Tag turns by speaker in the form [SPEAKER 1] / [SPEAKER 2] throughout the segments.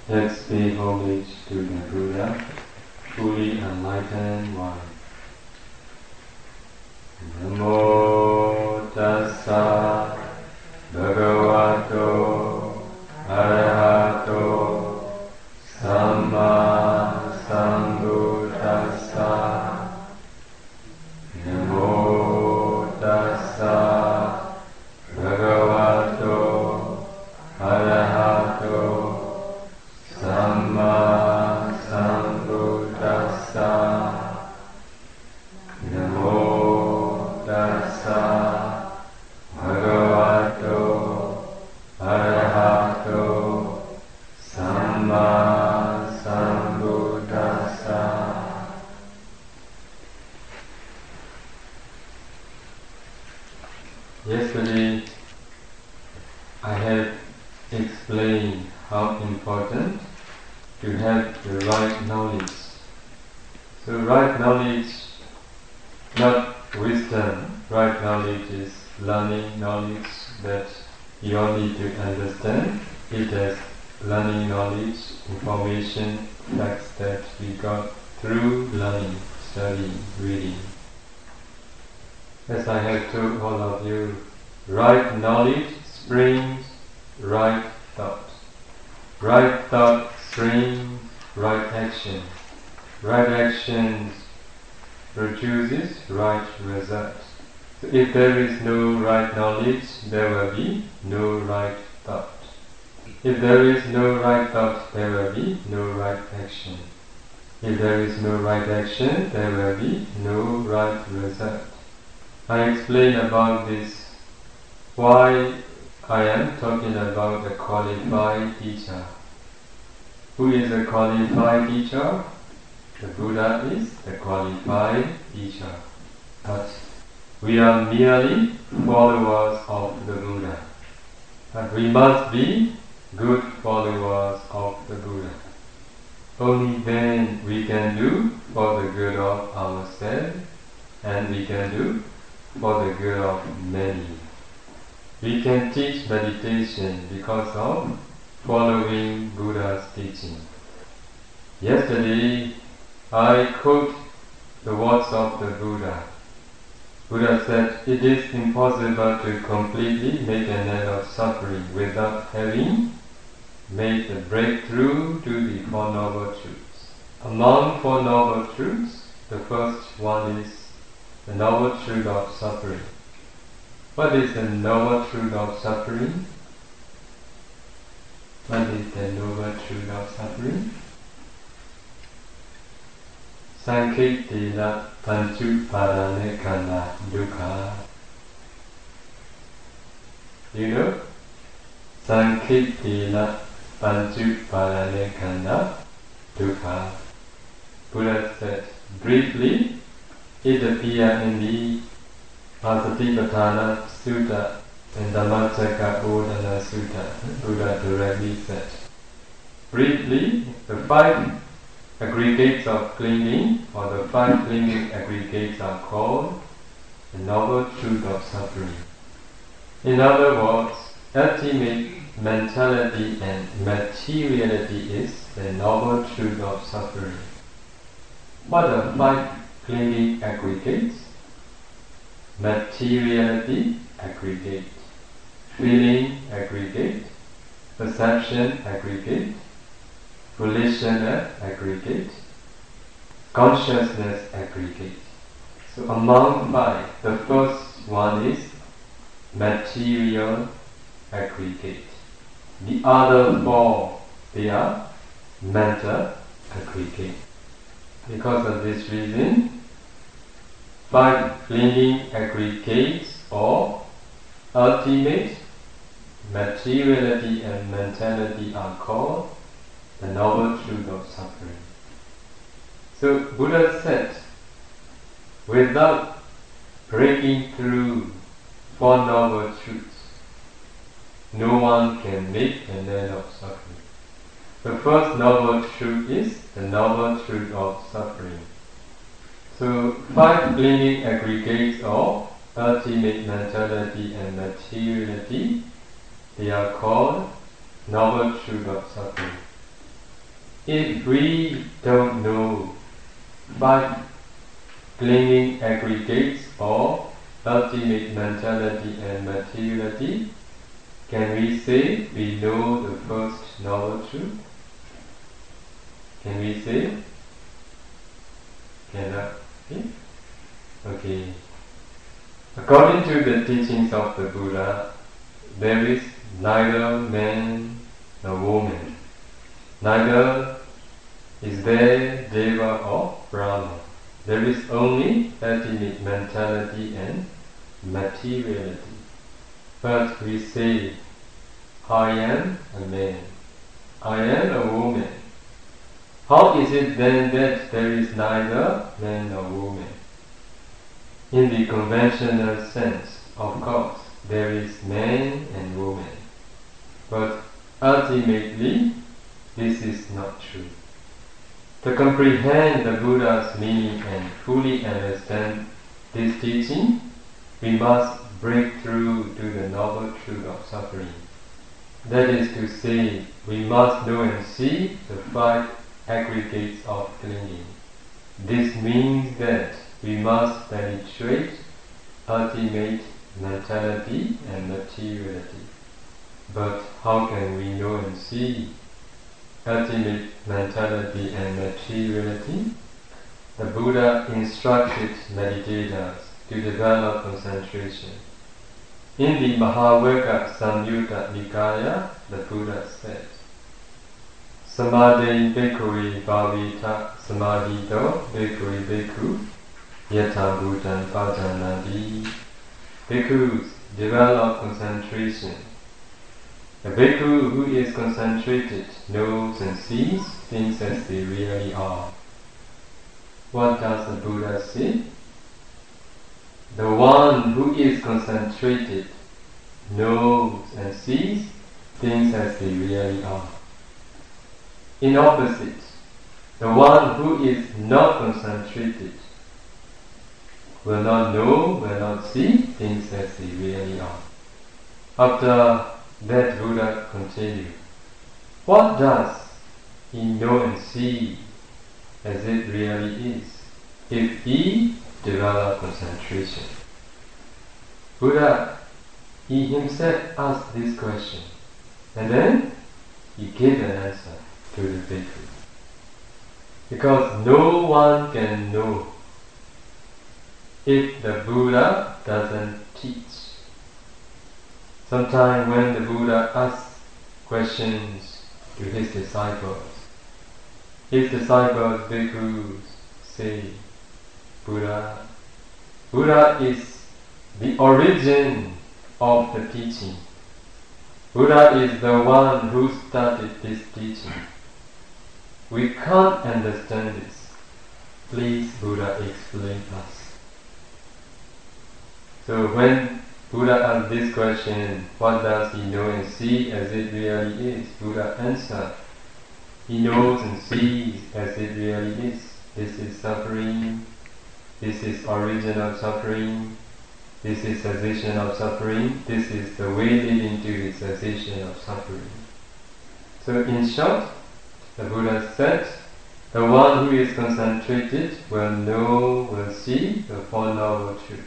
[SPEAKER 1] Let's pay homage to the Buddha, fully enlightened one. Namo tassa bhagavato arahato samma sambuddhassa. Namo tassa bhagavato arahato Samma Sambuddhassa. Namo tassa bhagavato arahato Samma Sambuddhassa. Yesterday I had explained how important to have the right knowledge. So right knowledge, not wisdom. Right knowledge is learning knowledge that you all need to understand. It as learning knowledge, information, facts that we got through learning, studying, reading. As I have told all of you, right knowledge springs right thought. Right thought springs right action. Right actions produces right results. So if there is no right knowledge, there will be no right thought. If there is no right thought, there will be no right action. If there is no right action, there will be no right result. I explain about this, why I am talking about a qualified teacher. Who is a qualified teacher? The Buddha is the qualified teacher. But we are merely followers of the Buddha. But we must be good followers of the Buddha. Only then we can do for the good of ourselves, and we can do for the good of many. We can teach meditation because of following Buddha's teaching. Yesterday, I quote the words of the Buddha. Buddha said, "It is impossible to completely make an end of suffering without having made the breakthrough to the Four Noble Truths." Among Four Noble Truths, the first one is the Noble Truth of suffering. What is the Noble Truth of suffering? What is the Noble Truth of suffering? Sankitila Panchupadane Kanda Dukkha. You know? Sankitila Panchupadane Kanda Dukkha. Buddha said briefly, it appears in the Satipatthana Sutta and Dhammacakkappavattana Sutta. Buddha directly said, briefly, the 5 aggregates of clinging, or the 5 clinging aggregates, are called the Noble Truth of suffering. In other words, ultimate mentality and materiality is the Noble Truth of suffering. What are 5 clinging aggregates? Materiality aggregate, feeling aggregate, perception aggregate, volitional aggregate, consciousness aggregate. So among 5, the first one is material aggregate. The other 4, they are mental aggregate. Because of this reason, 5 clinging aggregates or ultimate materiality and mentality are called the Noble Truth of suffering. So Buddha said, without breaking through 4 Noble Truths, no one can make an end of suffering. The first Noble Truth is the Noble Truth of suffering. So 5 clinging aggregates or ultimate mentality and materiality, they are called Noble Truth of suffering. If we don't know 5 clinging aggregates or ultimate mentality and materiality, can we say we know the first noble truth? Can we say? Cannot. Okay. According to the teachings of the Buddha, there is neither man nor woman. Neither is there Deva or Brahma. There is only ultimate mentality and materiality. But we say, I am a man, I am a woman. How is it then that there is neither man nor woman? In the conventional sense, of course, there is man and woman. But ultimately, this is not true. To comprehend the Buddha's meaning and fully understand this teaching, we must break through to the noble truth of suffering. That is to say, we must know and see the 5 aggregates of clinging. This means that we must penetrate ultimate mentality and materiality. But how can we know and see ultimate mentality and materiality? The Buddha instructed meditators to develop concentration. In the Mahavagga Samyutta Nikaya, the Buddha said, Samadhi bhikkhave bhavita samadhito bhikkhave bhikkhu yatha bhutan pajanati. Bhikkhus develop concentration. A bhikkhu who is concentrated knows and sees things as they really are. What does the Buddha say? The one who is concentrated knows and sees things as they really are. In opposite, the one who is not concentrated will not know, will not see things as they really are. After that, Buddha continued, what does he know and see as it really is if he develops concentration? Buddha, he himself asked this question, and then he gave an answer to the bhikkhu. Because no one can know if the Buddha doesn't teach. Sometimes when the Buddha asks questions to his disciples, bhikkhus say, Buddha is the origin of the teaching. Buddha is the one who started this teaching. We can't understand this. Please, Buddha, explain us. So when Buddha asked this question, what does he know and see as it really is? Buddha answered, he knows and sees as it really is. This is suffering. This is origin of suffering. This is cessation of suffering. This is the way leading to the cessation of suffering. So in short, the Buddha said, the one who is concentrated will know, will see the Four Noble Truths.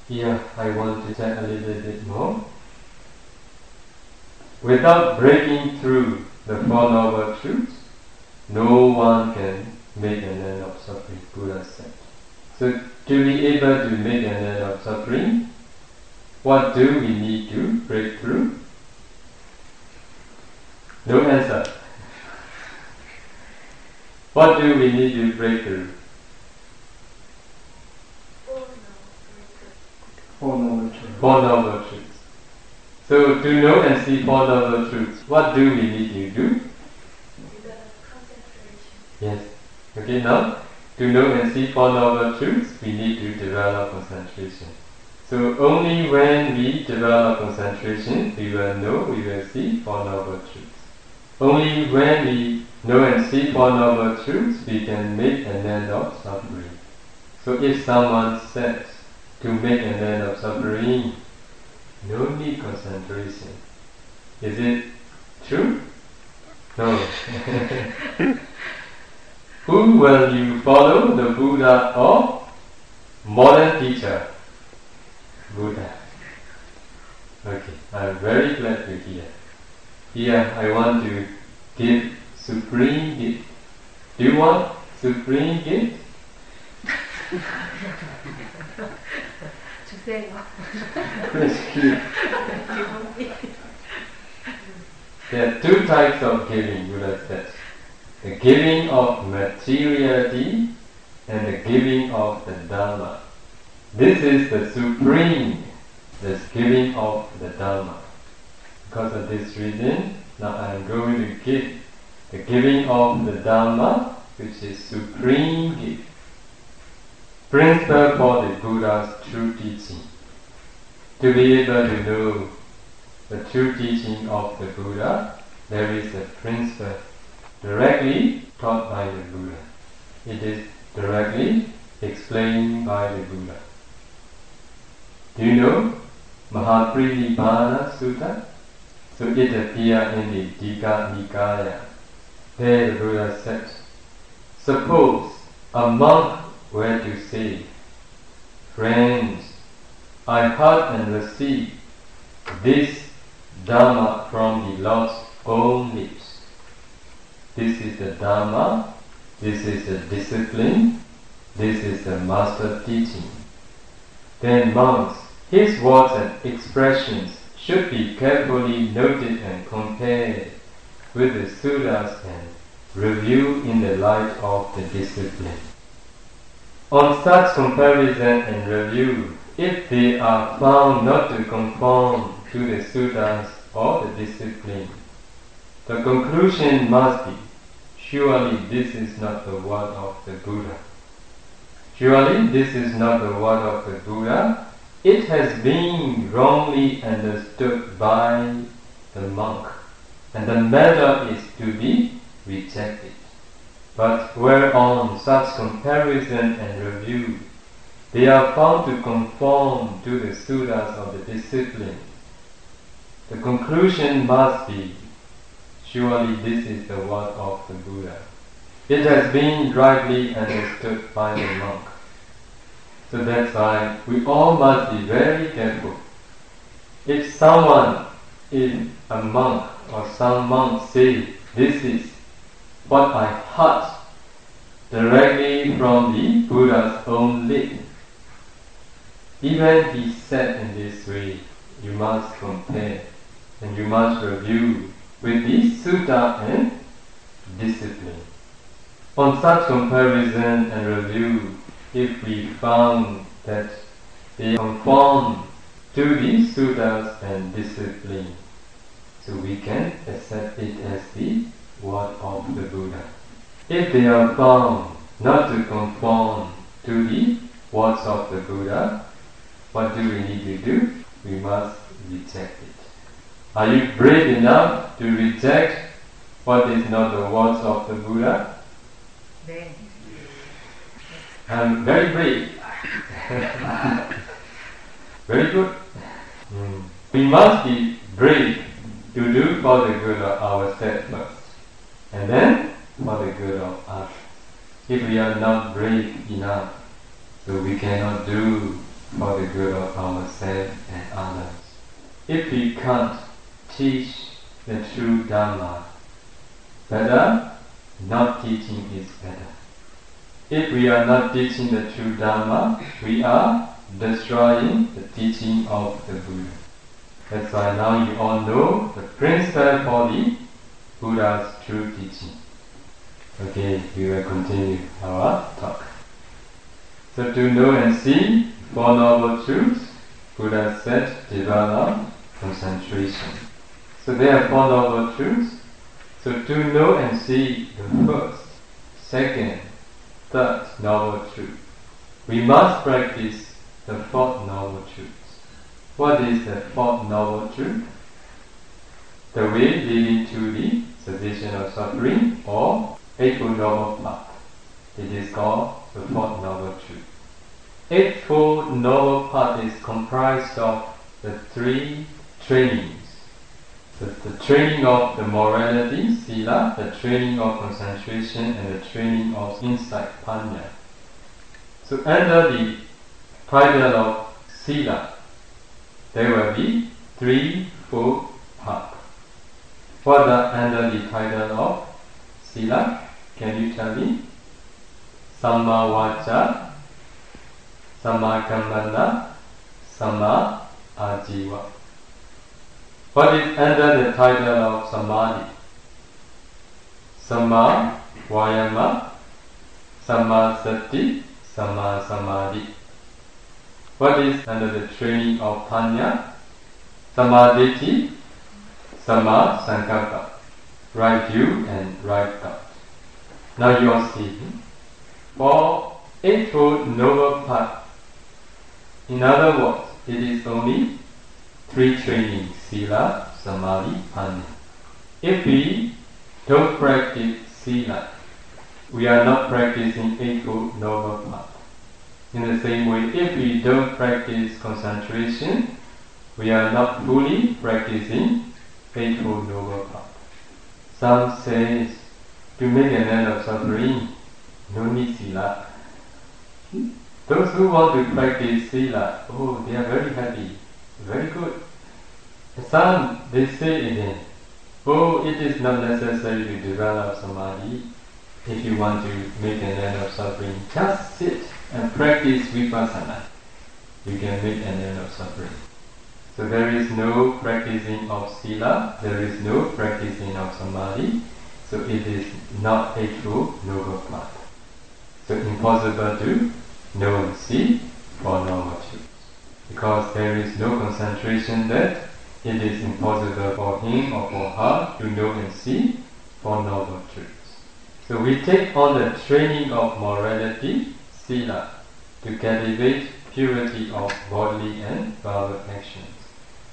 [SPEAKER 1] Here I want to chat a little bit more. Without breaking through the Four Noble Truths, no one can make an end of suffering, Buddha said. So to be able to make an end of suffering, what do we need to break through? No answer. What do we need to break through?
[SPEAKER 2] Four Noble Truths.
[SPEAKER 1] Four Noble Truths. So to know and see Four Noble Truths, what do we need to do? Yes. Okay, now to know and see Four Noble Truths, we need to develop concentration. So only when we develop concentration, we will know, we will see Four Noble Truths. Only when we know and see Four Noble Truths, we can make an end of suffering. So if someone says, to make an end of suffering, no need concentration. Is it true? So, who will you follow, the Buddha or modern teacher? Buddha. Okay, I'm very glad to hear. Here I want to give supreme gift. Do you want supreme gift? There are two types of giving, Buddha said. The giving of materiality and the giving of the Dharma. This is the supreme, the giving of the Dharma. Because of this reason, now I am going to give the giving of the Dharma, which is supreme gift. Principle for the Buddha's true teaching. To be able to know the true teaching of the Buddha, there is a principle directly taught by the Buddha. It is directly explained by the Buddha. Do you know Mahaprinibhana Sutta? So it appears in the Digha Nikaya. There the Buddha said, suppose a monk were to say, friends, I heard and received this Dharma from the Lord's own lips. This is the Dharma, this is the discipline, this is the master teaching. Then monks, his words and expressions should be carefully noted and compared with the suttas and reviewed in the light of the discipline. On such comparison and review, if they are found not to conform to the suttas or the discipline, the conclusion must be, surely this is not the word of the Buddha. Surely this is not the word of the Buddha. It has been wrongly understood by the monk, and the matter is to be rejected. But whereon such comparison and review, they are found to conform to the suttas of the discipline, the conclusion must be, surely this is the word of the Buddha. It has been rightly understood by the monk. So that's why we all must be very careful. If someone, if a monk or some monk say, this is what I heard directly from the Buddha's own lips, even he said in this way, you must compare and you must review with the sutta and discipline. On such comparison and review, if we found that they conform to the suttas and discipline, so we can accept it as the word of the Buddha. If they are found not to conform to the words of the Buddha, what do we need to do? We must reject it. Are you brave enough to reject what is not the words of the Buddha? I'm very brave. Very good. We must be brave to do for the good of ourselves first, and then for the good of others. If we are not brave enough, so we cannot do for the good of ourselves and others. If we can't teach the true Dharma, better not teaching is better. If we are not teaching the true Dharma, we are destroying the teaching of the Buddha. That's why now you all know the principle for the Buddha's true teaching. Okay, we will continue our talk. So to know and see Four Noble Truths, Buddha said, develop concentration. So there are Four Noble Truths. So to know and see the first, second, third Noble Truth, we must practice the Fourth Noble Truth. What is the Fourth Noble Truth? The way leading to the cessation of suffering, or Eightfold Noble Path. It is called the Fourth Noble Truth. Eightfold Noble Path is comprised of the three trainings. the training of the morality, sila, the training of concentration, and the training of insight, panya. So under the title of sila, there will be 3-4 parts. What are under the title of sila? Can you tell me? Samma vaca, samma kammana, samma ajiva. What is under the title of samadhi? Samma vayama, samma sati, samma samadhi. What is under the training of panya? Samadhi, samma sankalpa, right view and right thought. Now you are seeing, for Eightfold Noble Path, in other words, it is only 3 trainings, sila, samadhi, panya. If we don't practice sila, we are not practicing Eightfold Noble Path. In the same way, if we don't practice concentration, we are not fully practicing Eightfold Noble Path. Some say, to make an end of suffering, no need sila. Those who want to practice sila, oh, they are very happy, very good. Some, they say again, oh, it is not necessary to develop samadhi if you want to make an end of suffering. Just sit and practice vipassana. You can make an end of suffering. So there is no practicing of sila, there is no practicing of samadhi, so it is not Eightfold Noble Path. So impossible to know and see for normal truths. Because there is no concentration there, it is impossible for him or for her to know and see for noble truths. So we take on the training of morality, sila, to cultivate purity of bodily and verbal actions.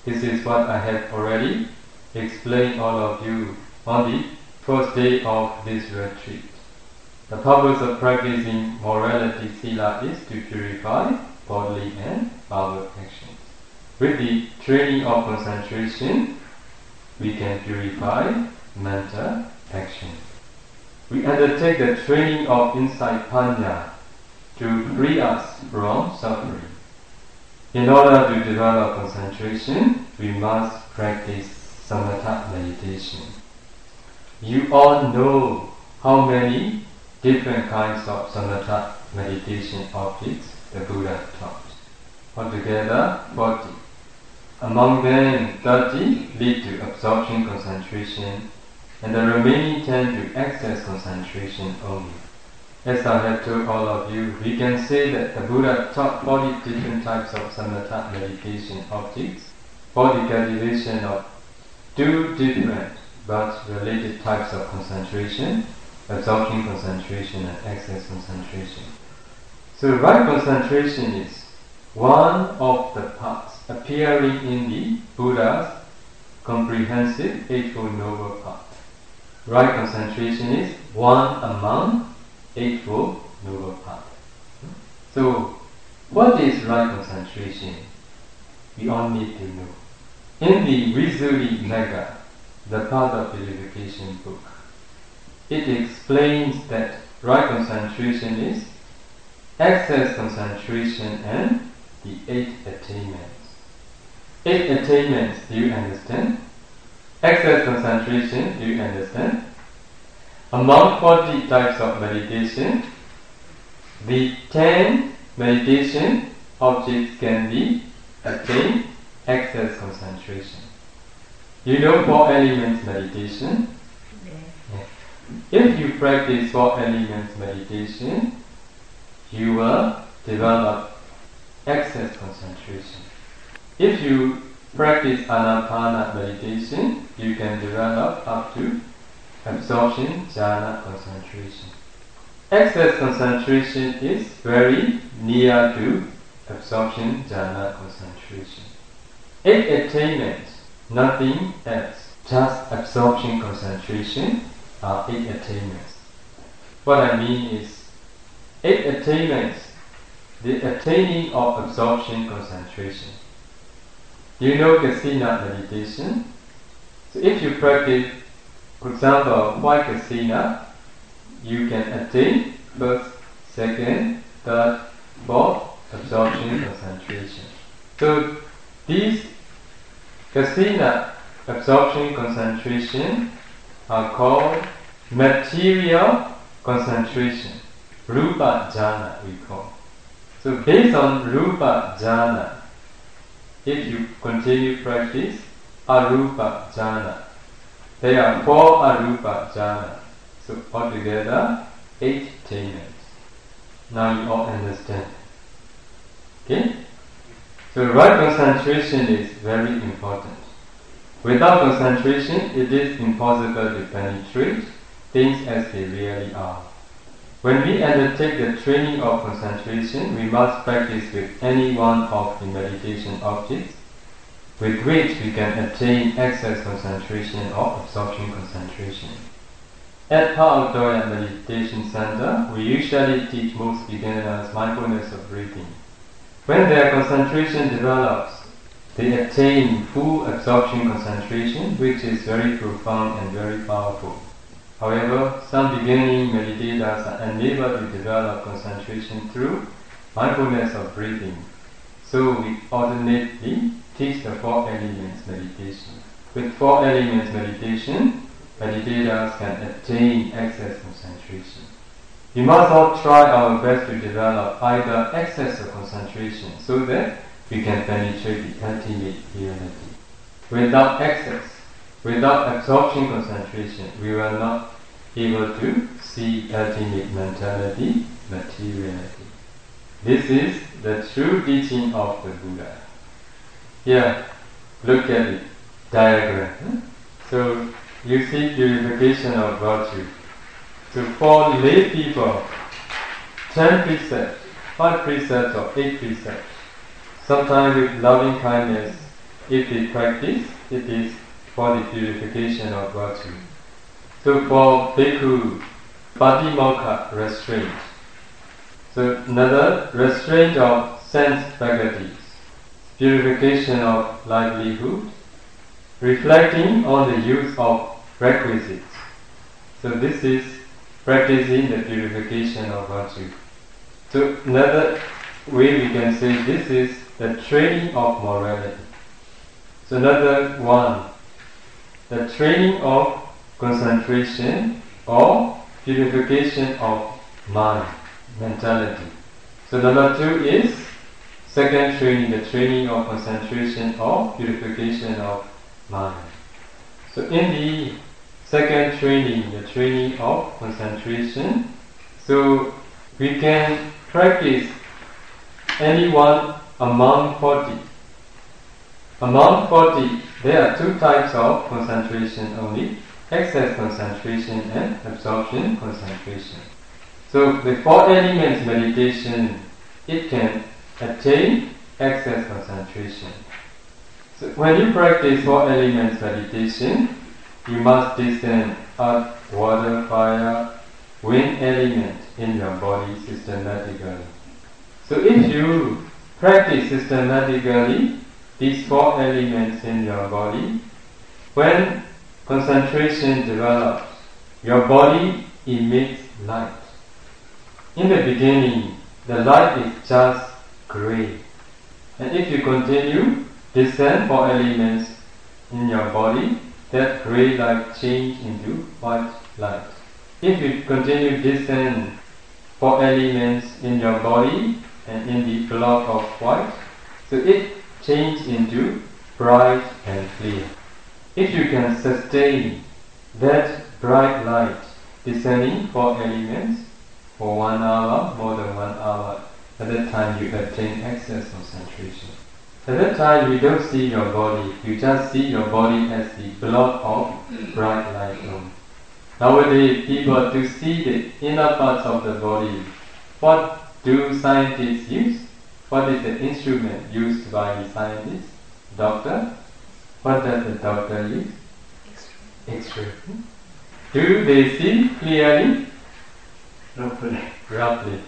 [SPEAKER 1] This is what I have already explained all of you on the first day of this retreat. The purpose of practicing morality, sila, is to purify bodily and verbal actions. With the training of concentration, we can purify mental actions. We undertake the training of insight panya to free us from suffering. In order to develop concentration, we must practice samatha meditation. You all know how many different kinds of samatha meditation objects the Buddha taught. Altogether 40. Among them, 30 lead to absorption concentration, and the remaining 10 to access concentration only. As I have told all of you, we can say that the Buddha taught 40 different types of samatha meditation objects for the cultivation of 2 different but related types of concentration, absorption concentration and access concentration. So right concentration is one of the paths appearing in the Buddha's comprehensive Eightfold Noble Path. Right concentration is one among Eightfold Noble Path. So, what is right concentration? We all need to know. In the Visuddhimagga, the Path of Purification book, it explains that right concentration is access concentration and the 8 attainments. 8 attainments, do you understand? Access concentration, do you understand? Among 40 types of meditation, the 10 meditation objects can be attained access concentration. You know 4 elements meditation? Yeah. If you practice 4 elements meditation, you will develop access concentration. If you practice Anapana meditation, you can develop up to absorption jhana concentration. Access concentration is very near to absorption jhana concentration. 8 attainments, nothing else, just absorption concentration are 8 attainments. What I mean is 8 attainments, the attaining of absorption concentration. You know Kasina meditation? So if you practice, for example, white kasina, you can attain first, second, third, fourth absorption concentration. So these kasina absorption concentration are called material concentration. Rupa jhana we call. So based on Rupa jhana, if you continue practice Arupa jhana, there are 4 Arupa jhana. So altogether 8 attainments. Now you all understand. Okay? So right concentration is very important. Without concentration, it is impossible to penetrate things as they really are. When we undertake the training of concentration, we must practice with any one of the meditation objects with which we can attain excess concentration or absorption concentration. At Pa Auk Meditation Center, we usually teach most beginners mindfulness of breathing. When their concentration develops, they attain full absorption concentration, which is very profound and very powerful. However, some beginning meditators are unable to develop concentration through mindfulness of breathing. So we alternately teach the 4 elements meditation. With 4 elements meditation, meditators can attain excess concentration. We must all try our best to develop either excess of concentration so that we can penetrate the ultimate reality. Without excess, without absorption concentration, we will not able to see ultimate mentality, materiality. This is the true teaching of the Buddha. Here, look at the diagram. So, you see purification of virtue. So for lay people, 10 precepts, 5 precepts or 8 precepts. Sometimes with loving kindness, if they practice, it is for the purification of virtue. So for bhikkhu, patimokkha, restraint. So another, restraint of sense faculties, purification of livelihood, reflecting on the use of requisites. So this is practicing the purification of virtue. So another way we can say this is the training of morality. So another one, the training of concentration or purification of mind, mentality. So number 2 is second training, the training of concentration or purification of mind. So in the second training, the training of concentration, so we can practice any one among 40. Among 40, there are 2 types of concentration only, excess concentration and absorption concentration. So the 4 elements meditation, it can attain excess concentration. So when you practice 4 elements meditation, you must discern earth, water, fire, wind element in your body systematically. So if you practice systematically these 4 elements in your body, when concentration develops, your body emits light. In the beginning, the light is just grey. And if you continue, discern 4 elements in your body, that grey light change into white light. If you continue discern 4 elements in your body and in the block of white, so it changes into bright and clear. If you can sustain that bright light, discerning 4 elements for 1 hour, more than 1 hour, at that time you attain excess concentration. At that time you don't see your body, you just see your body as the block of bright light only. Nowadays people to see the inner parts of the body, what do scientists use? What is the instrument used by the scientist? Doctor? What does the doctor use? X-ray. Do they see clearly? Roughly.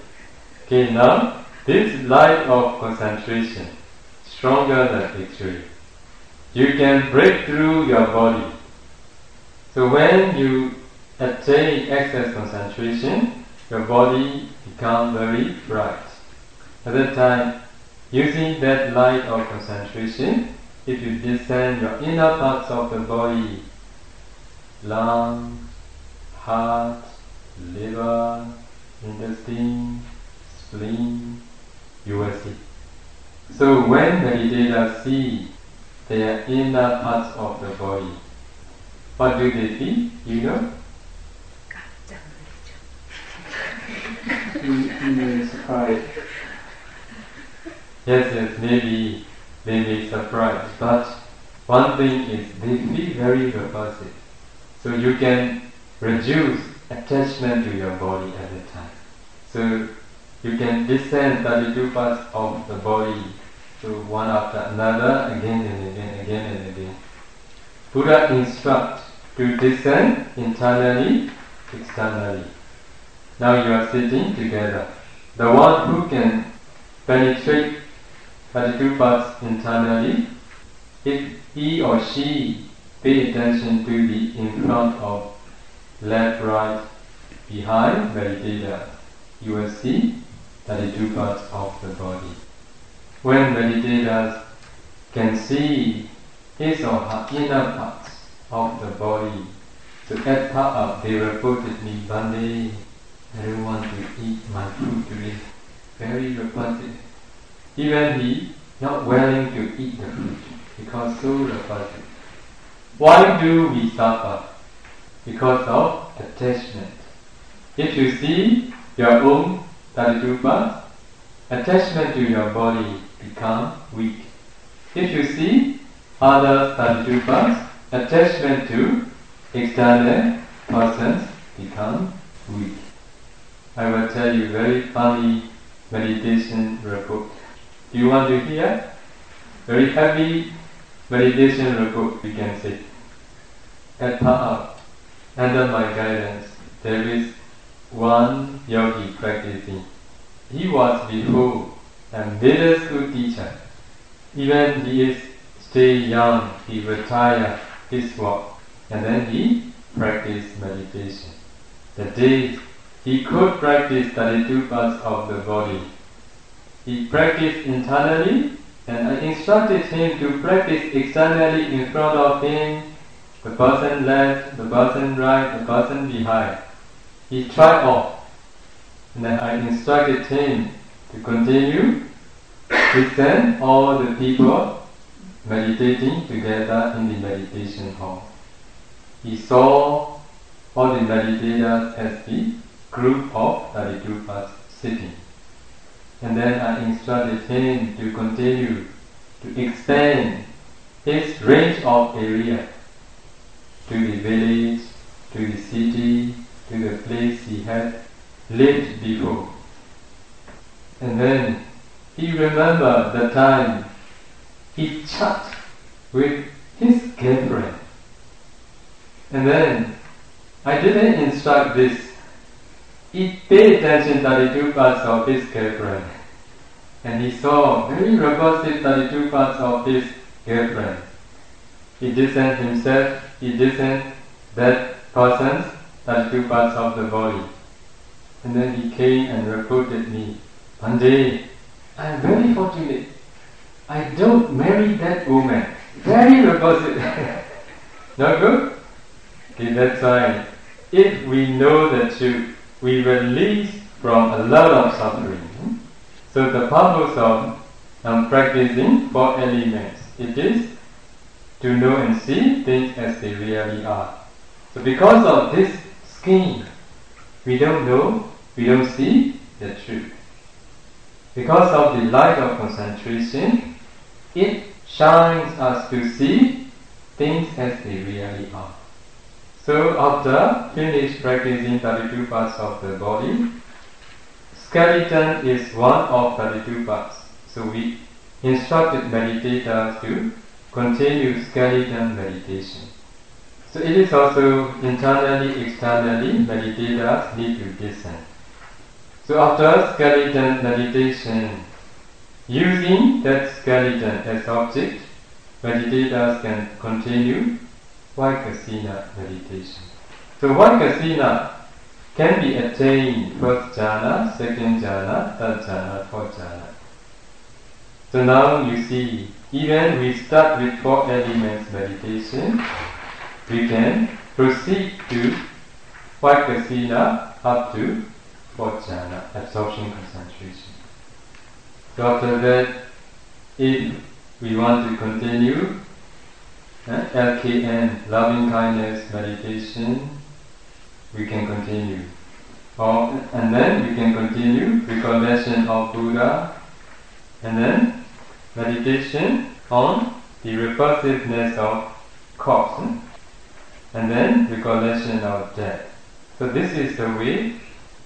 [SPEAKER 1] Okay, now this light of concentration, stronger than X-ray. You can break through your body So when you attain excess concentration, your body becomes very bright. At that time, using that light of concentration, if you descend your inner parts of the body, lungs, heart, liver, intestine, spleen, you will see. So when meditators see their inner parts of the body, what do they feel? You know?
[SPEAKER 2] Surprised.
[SPEAKER 1] Yes, maybe they may be surprised, but one thing is they feel very repulsive. So you can reduce attachment to your body at the time. So you can descend 32 parts of the body, so one after another, again and again. Buddha instructs to descend internally, externally. Now you are sitting together. The one who can penetrate 32 parts internally, if he or she pay attention to the in front of, left, right, behind meditators, you will see 32 parts of the body. When meditators can see his or her inner parts of the body, so at Ta'a they reported me, Bande, I don't want to eat my food today. Very repulsive. Even he not willing to eat the food because so repulsive. Why do we suffer? Because of attachment. If you see your own 32 parts, attachment to your body become weak. If you see others 32 parts, attachment to external persons become weak. I will tell you very funny meditation report. Do you want to hear? Very heavy meditation report, we can say. At Ta'a, under my guidance, there is one yogi practicing. He was before a middle school teacher. Even he is still young, he retired his work and then he practiced meditation. The day he could practice 32 parts of the body, he practiced internally and I instructed him to practice externally in front of him, the person left, the person right, the person behind. He tried all. And then I instructed him to continue to send all the people meditating together in the meditation hall. He saw all the meditators as the group of 32 parts sitting. And then I instructed him to continue to expand his range of area to the village, to the city, to the place he had lived before. And then he remembered the time he chat with his girlfriend. And then I didn't instruct this. He paid attention to 32 parts of his girlfriend. And he saw very repulsive 32 parts of his girlfriend. He discerned himself, he discerned that person's 32 parts of the body. And then he came and reported me, Bande, I am very fortunate. I don't marry that woman. Very repulsive. Not good? Okay, that's why if we know the truth, we release from a lot of suffering. So the purpose of practicing 4 elements, it is to know and see things as they really are. So because of this scheme, we don't know, we don't see the truth. Because of the light of concentration, it shines us to see things as they really are. So after finish practicing 32 parts of the body, skeleton is one of 32 parts. So we instructed meditators to continue skeleton meditation. So it is also internally, externally, meditators need to descend. So after skeleton meditation, using that skeleton as object, meditators can continue Vaikasina meditation. So Vaikasina can be attained first jhana, second jhana, third jhana, fourth jhana. So now you see, even we start with 4 elements meditation, we can proceed to Vaikasina up to 4th jhana, absorption concentration. So after that, if we want to continue LKN, loving kindness meditation, we can continue. And then we can continue recollection of Buddha, and then meditation on the repulsiveness of corpse, and then recollection of death. So this is the way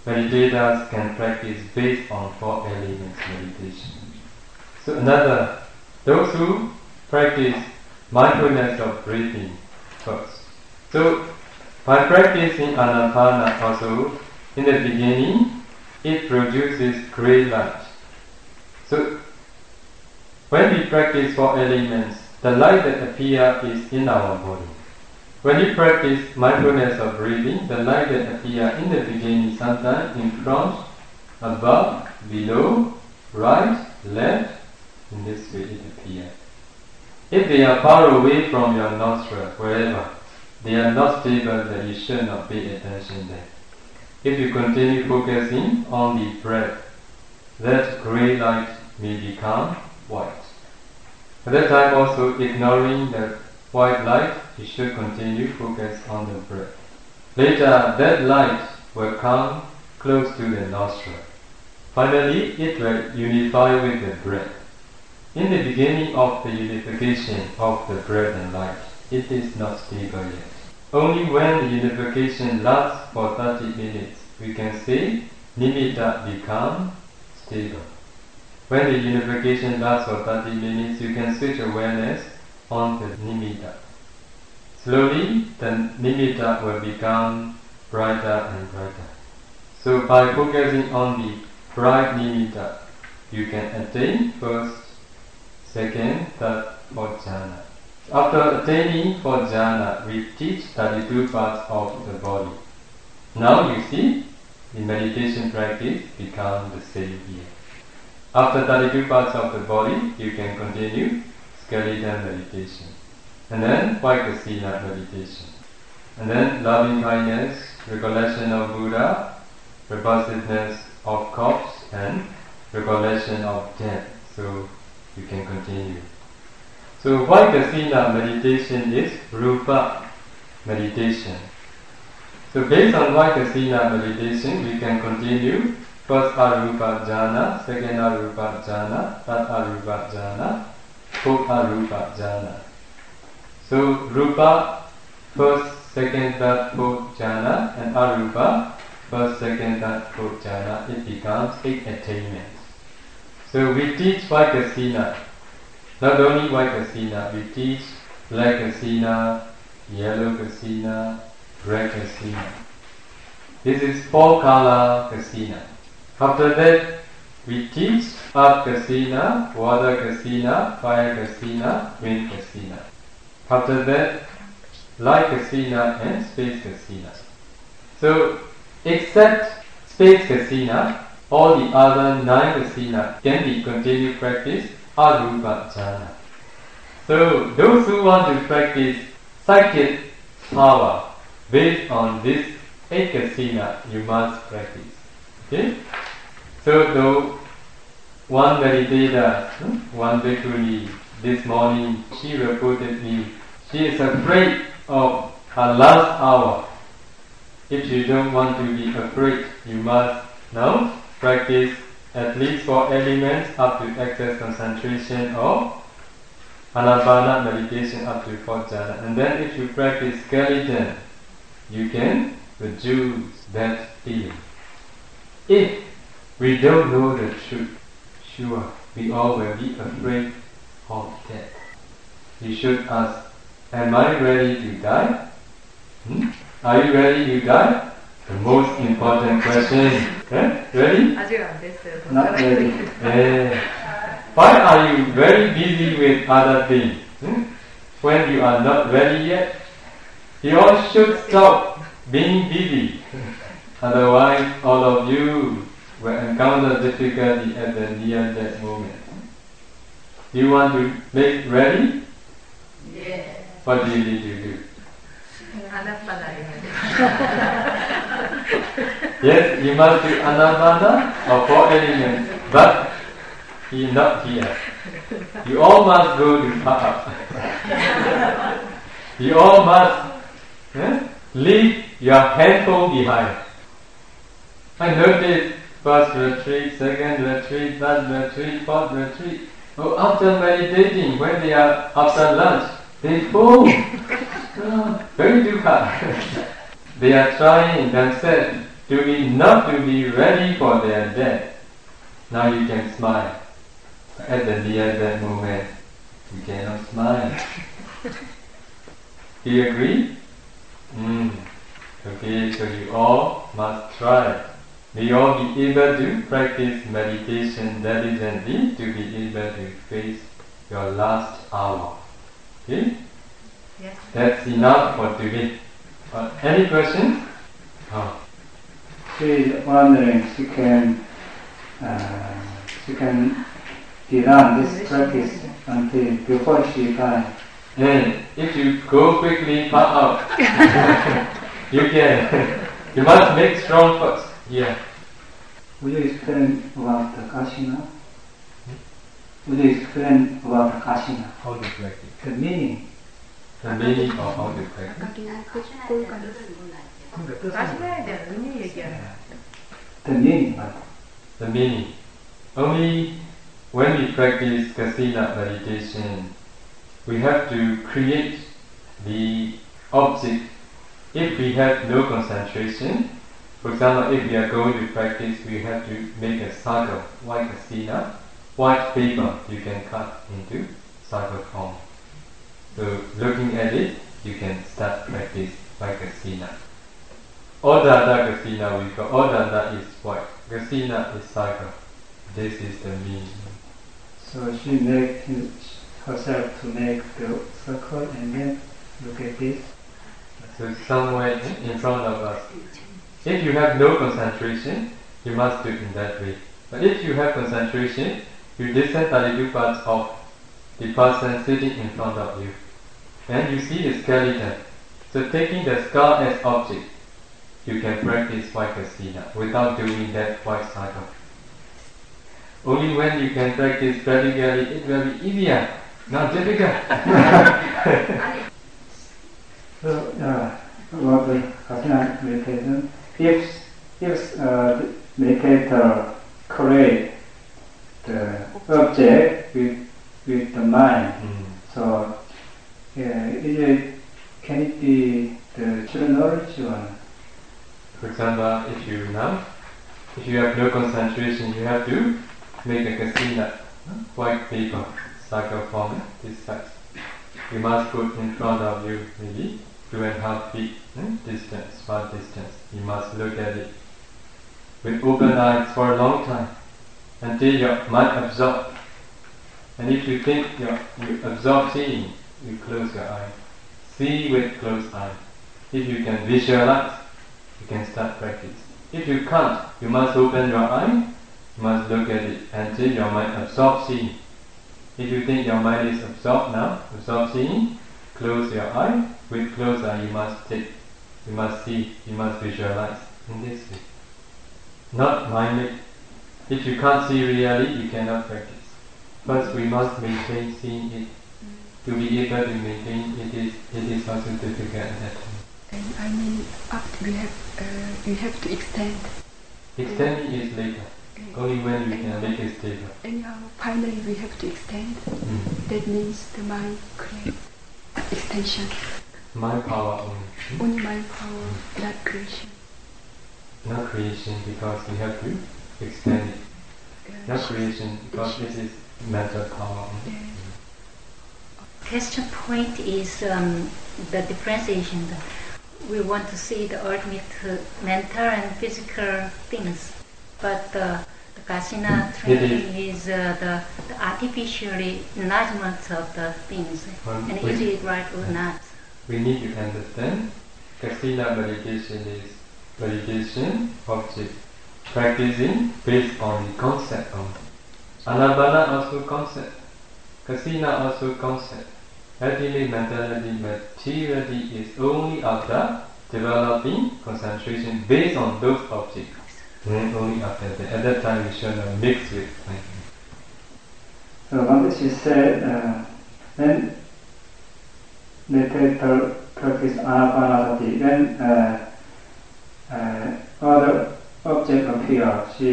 [SPEAKER 1] meditators can practice based on 4 elements meditation. So another, those who practice mindfulness of breathing first. So by practicing Anapana also, in the beginning, it produces grey light. So when we practice 4 elements, the light that appears is in our body. When you practice mindfulness of breathing, the light that appears in the beginning, sometimes in front, above, below, right, left, in this way it appears. If they are far away from your nostril, wherever, they are not stable, then you should not pay attention there. If you continue focusing on the breath, that grey light may become white. At that time also, ignoring the white light, you should continue focus on the breath. Later, that light will come close to the nostril. Finally, it will unify with the breath. In the beginning of the unification of the breath and light, it is not stable yet. Only when the unification lasts for 30 minutes, we can say nimitta become stable. When the unification lasts for 30 minutes, you can switch awareness on the nimitta. Slowly, the nimitta will become brighter and brighter. So by focusing on the bright nimitta, you can attain first, second, third, fourth jhana. After attaining fourth jhana, we teach 32 parts of the body. Now you see, the meditation practice becomes the same here. After 32 parts of the body, you can continue skeleton meditation. And then Vaikasina meditation. And then loving kindness, recollection of Buddha, repulsiveness of corpse, and recollection of death. So you can continue. So Vaikasina meditation is Rupa meditation. So based on Vaikasina meditation, we can continue first Arupa jhana, second Arupa jhana, third Arupa jhana, fourth Arupa jhana. So Rupa, first, second, third, fourth jhana, and Arupa, first, second, third, fourth jhana, it becomes 8 attainments. So we teach Vaikasina. Not only Vaikasina, we teach black kasina, yellow kasina, red kasina. This is 4 color kasina. After that, we teach earth kasina, water kasina, fire kasina, wind kasina. After that, light kasina and space kasina. So, except space kasina, all the other 9 kasina can be continued practice Arupa jhana. So, those who want to practice psychic power based on this 8 kasina, you must practice. Okay? So, though one meditator, one bhikkhuni, this morning, she reported me, she is afraid of her last hour. If you don't want to be afraid, you must now practice at least 4 elements up to access concentration or Anapana meditation up to 4th jhana. And then if you practice skeleton, you can reduce that feeling. If we don't know the truth, sure, we all will be afraid of death. You should ask, am I ready to die? Are you ready to die? The most important question. Ready?
[SPEAKER 2] Not ready.
[SPEAKER 1] Why are you very busy with other things? When you are not ready yet, You all should stop being busy. Otherwise, all of you will encounter difficulty at the near-death moment. Do you want to make ready?
[SPEAKER 2] Yes.
[SPEAKER 1] What do you need to do? Yes, you must do Anapana or 4 elements, but he not here. You all must go to Pa'a. You all must leave your handphone behind. I noticed first retreat, second retreat, third retreat, fourth retreat. Oh, after meditating, when they are after lunch, they fall. Very dukkha. They are trying themselves not to be ready for their death. Now you can smile. At the near death moment, you cannot smile. Do you agree? Okay, so you all must try. May you all be able to practice meditation diligently to be able to face your last hour. Okay?
[SPEAKER 2] Yes.
[SPEAKER 1] That's enough for today. Any questions?
[SPEAKER 3] She is wondering she can be done this practice until before she dies.
[SPEAKER 1] And if you go quickly, pop out. You can. You must make strong first. Yeah.
[SPEAKER 3] Would you explain about the Kasina? Would you explain about the Kasina?
[SPEAKER 1] How to practice?
[SPEAKER 3] The meaning.
[SPEAKER 1] The meaning of how to practice.
[SPEAKER 2] 가시나에 대한 의미 얘기하는
[SPEAKER 3] The meaning.
[SPEAKER 1] The meaning. Only when we practice Kasina meditation, we have to create the object. If we have no concentration, for example, if we are going to practice, we have to make a circle, white Kasina, white paper you can cut into circle form. So looking at it, you can start practice by Kasina. Odada Kasina we call. Odada is white. Kasina is circle. This is the meaning.
[SPEAKER 3] So she makes herself to make the circle and then look at this.
[SPEAKER 1] So somewhere in front of us. If you have no concentration, you must do it in that way. But if you have concentration, you descend 32 parts of the person sitting in front of you. And you see the skeleton. So taking the skull as object, you can practice white Kasina without doing that white cycle. Only when you can practice practically, it will be easier, not difficult.
[SPEAKER 3] So, about the Kasina meditation, if the meditator create the object with the mind, so can it be the true knowledge or?
[SPEAKER 1] For example, if you have no concentration, you have to make a Kasina, white paper, circle form, this size. You must put in front of you maybe 2.5 feet distance, far distance. You must look at it with open eyes for a long time until your mind absorbs. And if you think you absorb seeing, you close your eye. See with closed eye. If you can visualize, you can start practice. If you can't, you must open your eye, you must look at it until your mind absorbs seeing. If you think your mind is absorbed now, absorbed seeing, close your eye. With closed eye, you must see, you must visualize in this way. Not mind-made. If you can't see really, you cannot practice. First, we must maintain seeing it. To be able to maintain it is also difficult at that time.
[SPEAKER 4] And I mean, after we have to extend.
[SPEAKER 1] Extending is later. Only when we can make it stable.
[SPEAKER 4] Anyhow, finally we have to extend. That means the mind creates extension.
[SPEAKER 1] Mind power only.
[SPEAKER 4] Only mind power, not creation.
[SPEAKER 1] Not creation because we have to extend it. Not creation because this is mental power only.
[SPEAKER 5] Question point is the differentiation. We want to see the ultimate mental and physical things, but the Kasina training is the artificially enlargement of the things. And is it right or not?
[SPEAKER 1] we need to understand Kasina meditation is meditation object practicing based on the concept only. Anapana also concept. Kasina also concept. Ultimate mentality, materiality is only after developing concentration based on those objects. Then only after that. At that time we should not mix with thinking.
[SPEAKER 3] So once she said, when meditator practice anapanasati, when other object appear, she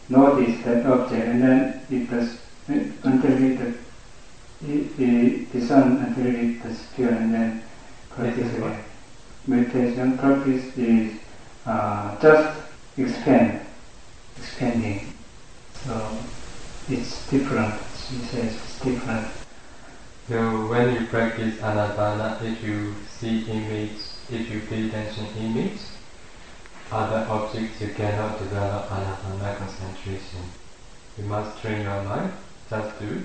[SPEAKER 3] noticed that object, and then it was until it discern until it disappear, and then practice again. Meditation practice is just expanding. So it's different. She says it's different.
[SPEAKER 1] So when you practice anapana, if you see image, if you pay attention image, other objects, you cannot develop anapana concentration. You must train your mind just to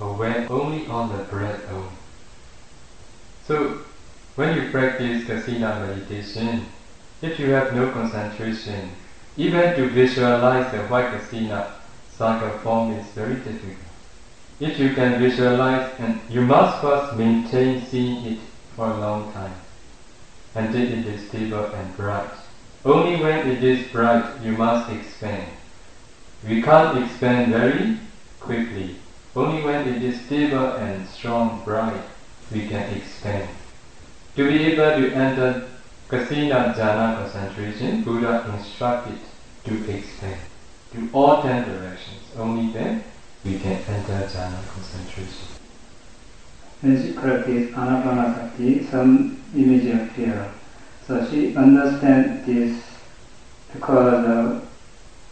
[SPEAKER 1] aware only on the breath only. So when you practice Kasina meditation, if you have no concentration, even to visualize the white Kasina cycle form is very difficult. If you can visualize, and you must first maintain seeing it for a long time until it is stable and bright. Only when it is bright you must expand. We can't expand very quickly. Only when it is stable and strong, bright, we can expand. To be able to enter Kasina jhana concentration, Buddha instructed to expand to all 10 directions. Only then we can enter jhana concentration.
[SPEAKER 3] When she practiced anapanasati, some image appear. So she understands this because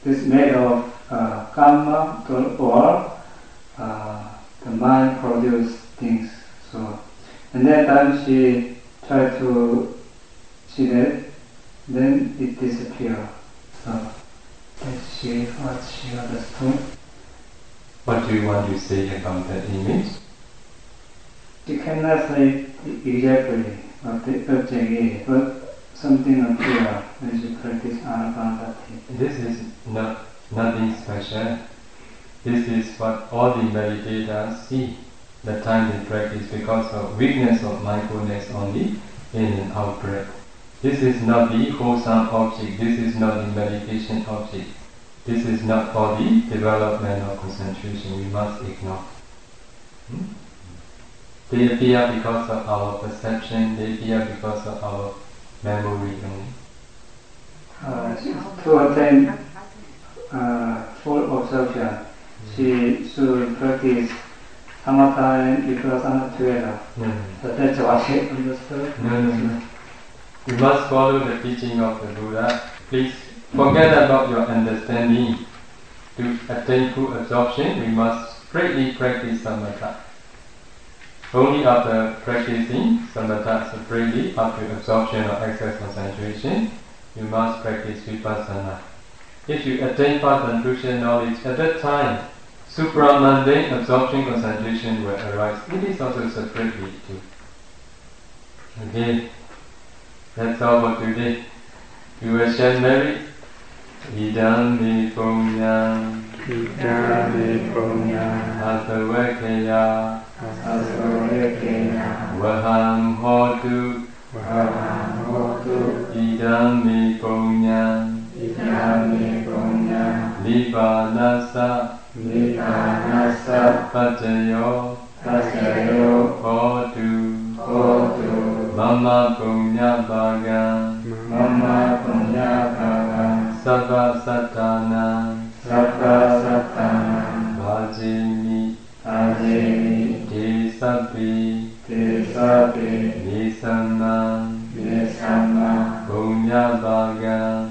[SPEAKER 3] this made of karma or the mind produce things. So, and that time she tried to see that, then it disappears. So that's what she understood.
[SPEAKER 1] What do you want to say about that image?
[SPEAKER 3] She cannot say exactly what the object is, but something appears when she practice anapanasati.
[SPEAKER 1] This is nothing special. This is what all the meditators see the time they practice because of weakness of mindfulness only in and out breath. This is not the wholesome object. This is not the meditation object. This is not for the development of concentration. We must ignore. They appear because of our perception. They appear because of our memory only.
[SPEAKER 3] To attain full observation, she should practice samatha and vipassana together. So that's what she understood.
[SPEAKER 1] No. You must follow the teaching of the Buddha. Please forget about your understanding. To attain full absorption, we must strictly practice samatha. Only after practicing samatha separately, after absorption or excess concentration, you must practice vipassana. If you attain past and future knowledge, at that time, supramundane absorption concentration will arise. It is also separately too. Okay, that's all for today. You will share merit. Idam me punyam, asavakaya, vaham hotu, idam me punyam, Nibbānassa paccayō hotu mamma punya bhagam sabba sattana bhajimi te sabbi nisamma punya bhagam